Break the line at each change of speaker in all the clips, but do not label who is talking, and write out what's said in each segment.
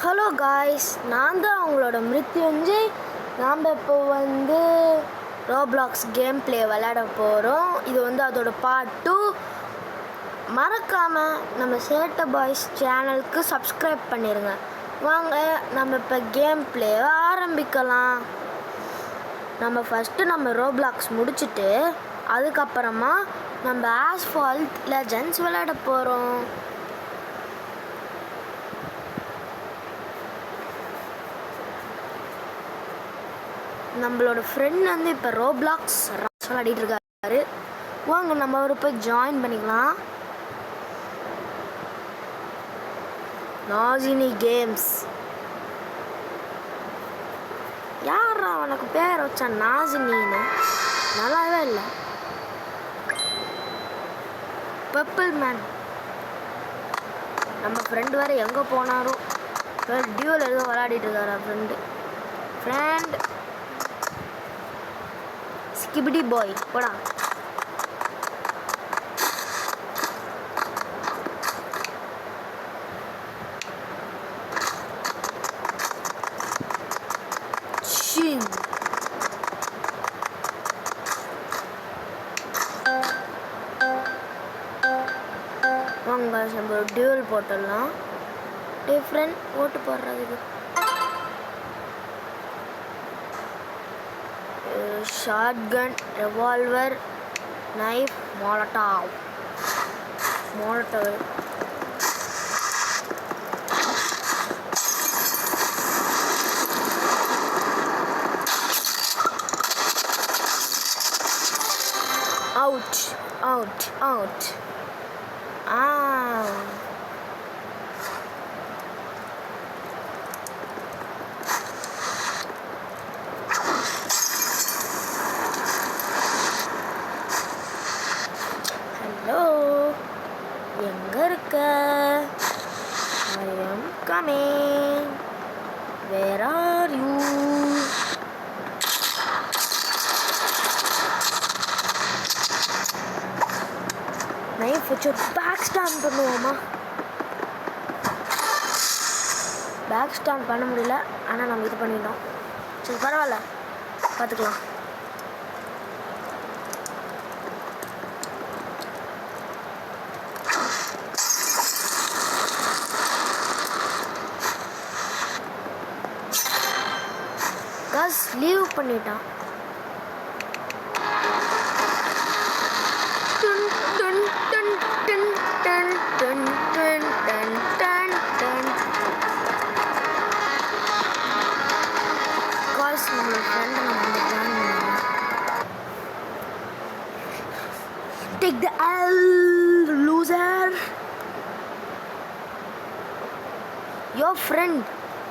Hello guys, நான் தான் உங்களோட மிருத்யுஞ்சய். நாம் இப்போ ரோப்ளாக்ஸ் கேம் பிளே விளையாட போகிறோம். இது அதோட பார்ட் 2. மறக்காமல் நம்ம சேட்ட பாய்ஸ் சேனலுக்கு சப்ஸ்கிரைப் பண்ணிடுங்க. வாங்க நம்ம இப்போ கேம் பிளேவை ஆரம்பிக்கலாம். நம்ம ஃபஸ்ட்டு ரோப்ளாக்ஸ் முடிச்சுட்டு அதுக்கப்புறமா நம்ம ஆஸ்ஃபால்ட் லெஜெண்ட்ஸ் விளையாட போகிறோம். நம்மளோட ஃப்ரெண்ட் இப்போ ரோப்ளாக்ஸ் விளையாடிட்டு இருக்காரு. வாங்க நம்ம அவரை போய் ஜாயின் பண்ணிக்கலாம். நாசினி கேம்ஸ். யார் அவனுக்கு பேர் வச்சா நாசினின்னு? நல்லாவே இல்லை. Purple man. நம்ம ஃப்ரெண்டு வேறு எங்கே போனாரோ டியூவில் ஏதோ விளையாடிட்டு இருக்காரு. ஃப்ரெண்ட் ஸ்கிபிடி பாய் போடா. வாங்க நம்ம டியூல் போட்டுடலாம். டிஃப்ரெண்ட் ஓட்டு போடுறதுக்கு shotgun, revolver, knife, Molotov. Out out out. Hello, எங்க இருக்க? I am coming. Where are you? Knife வச்சு பேக் ஸ்டாண்ட் பண்ணுவோமா? பேக் ஸ்டாண்ட் பண்ண முடியல, ஆனால் நம்ம இது பண்ணிட்டோம். சரி பரவாயில்ல, பார்த்துக்கலாம். காஸ் லீவ் பண்ணிட்டான். Take the L, loser. Your friend.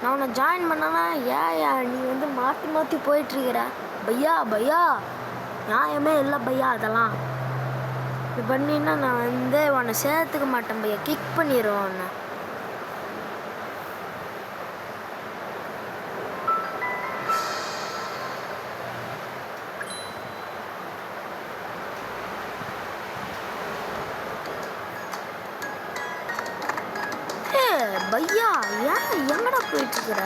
நான் உன்னை ஜாயின் பண்ணனா ஏயா நீ மாற்றி போயிட்டுருக்கிற? பையா பையா, நியாயமே இல்லை பையா. அதெல்லாம் இது பண்ணினா நான் உன்னை சேர்த்துக்க மாட்டேன் பையா. கிக் பண்ணிடுவேன் உன்னை. பையா ஏன் எங்கடா போயிட்டு இருக்கிற?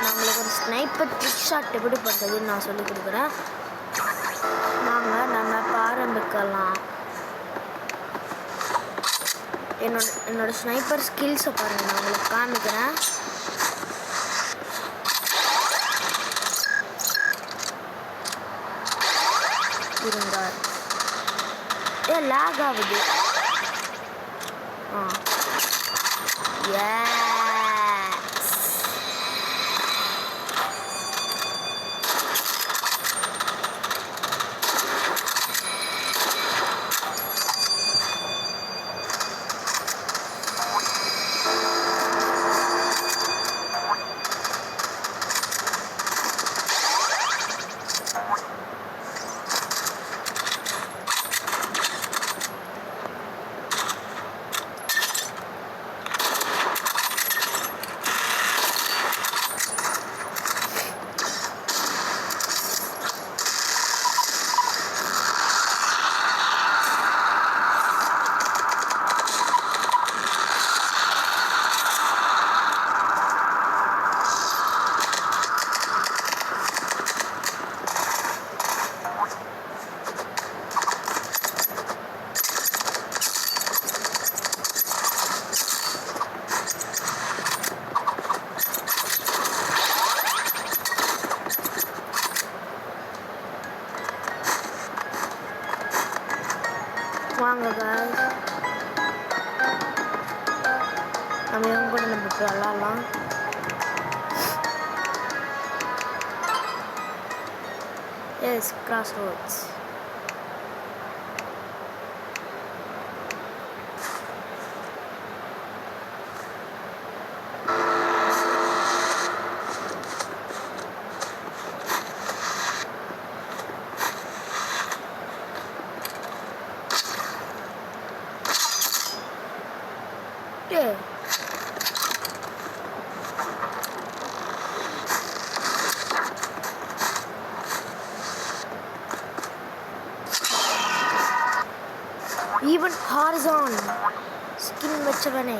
நம்மளுக்கு ஒரு ஸ்னைப்பர் ட்ரிக் ஷாட் எப்படி பண்ணுறதுன்னு நான் சொல்லி கொடுக்குறேன். வாங்க நம்ம ஆரம்பிக்கலாம். என்னோட ஸ்னைப்பர் ஸ்கில்ஸை பாருங்கள், நான் உங்களுக்கு காமிக்கிறேன். லாக் ஆகுது. வாங்க guys, நம்ம இவங்க கூட நம்ம இப்போ விளாட்லாம். Yes cross roads. Even horizon skin வச்சவனே.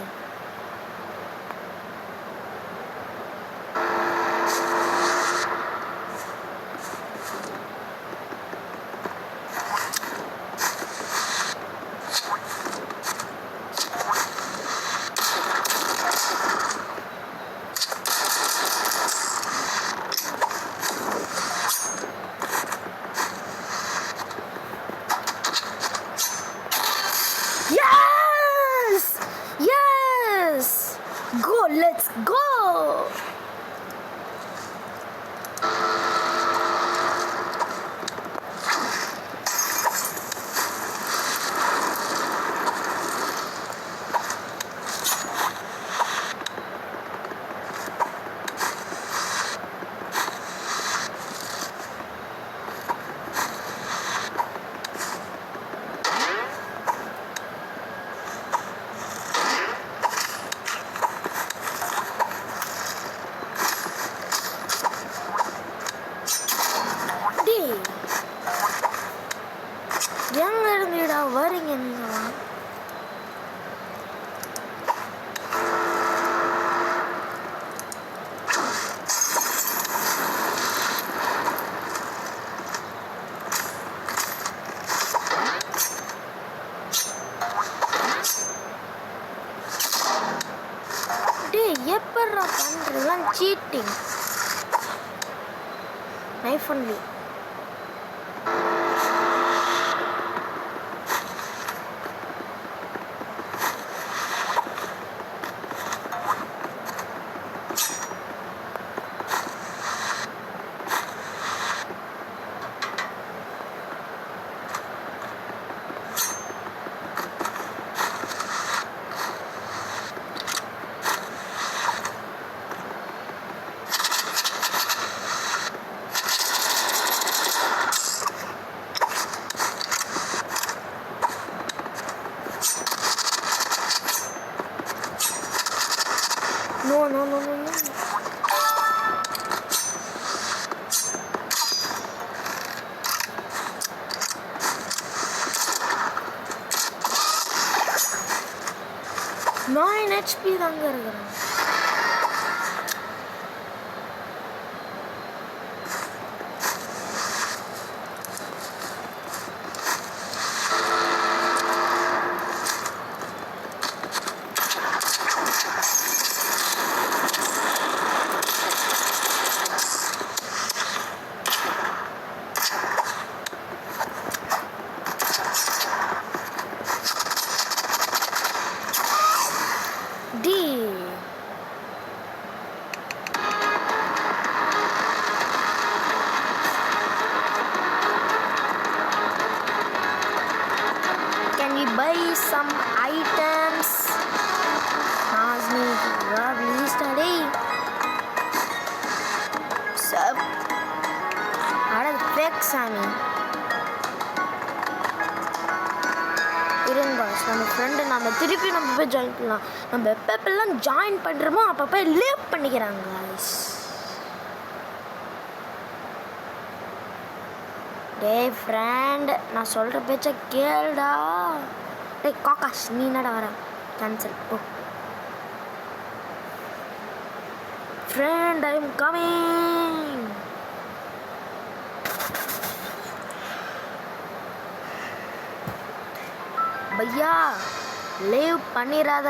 Let's go. எங்க இருந்துடா வரீங்க நீங்களாம்? எப்பட்றா பண்றதெல்லாம் சீட்டிங். Knife only. No. 9 HP தாங்க இருக்கிறேன். Can we buy some items? Nazni, please study. Sub. Ada fake Sami. இருங்க நம்ம ஃப்ரெண்டு நம்ம திருப்பி நம்ம போய் ஜாயின் பண்ணலாம். நம்ம எப்பப்பெல்லாம் ஜாயின் பண்ணுறோமோ அப்பப்போ லீவ் பண்ணிக்கிறாங்க guys. டேய் ஃப்ரெண்ட், நான் சொல்கிற பேச்ச கேளுடா. டேய் காக்காஷ், நீ என்னடா வர? Cancel. Oh friend, I am coming. பையா லீவ் பண்ணிடாத.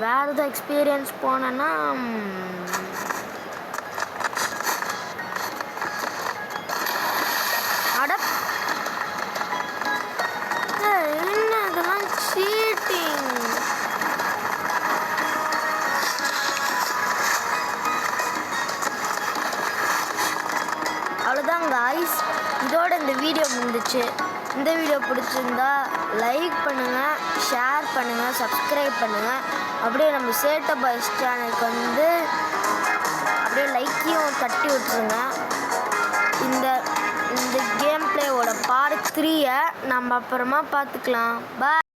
வேறு எதுவும் எக்ஸ்பீரியன்ஸ் போனேன்னா அட அவ்வளோதான் காய்ஸ், இதோட இந்த வீடியோ முடிஞ்சிச்சு. இந்த வீடியோ பிடிச்சிருந்தா லைக் பண்ணுங்கள், ஷேர் பண்ணுங்கள், சப்ஸ்கிரைப் பண்ணுங்கள். அப்படியே நம்ம சேட்டை பாய்ஸ் சேனலுக்கு வந்து அப்படியே லைக்கையும் தட்டி விட்டுருங்க. இந்த இந்த கேம் பிளேவோட பார்ட் 3 நம்ம அப்புறமா பார்த்துக்கலாம். பாய்.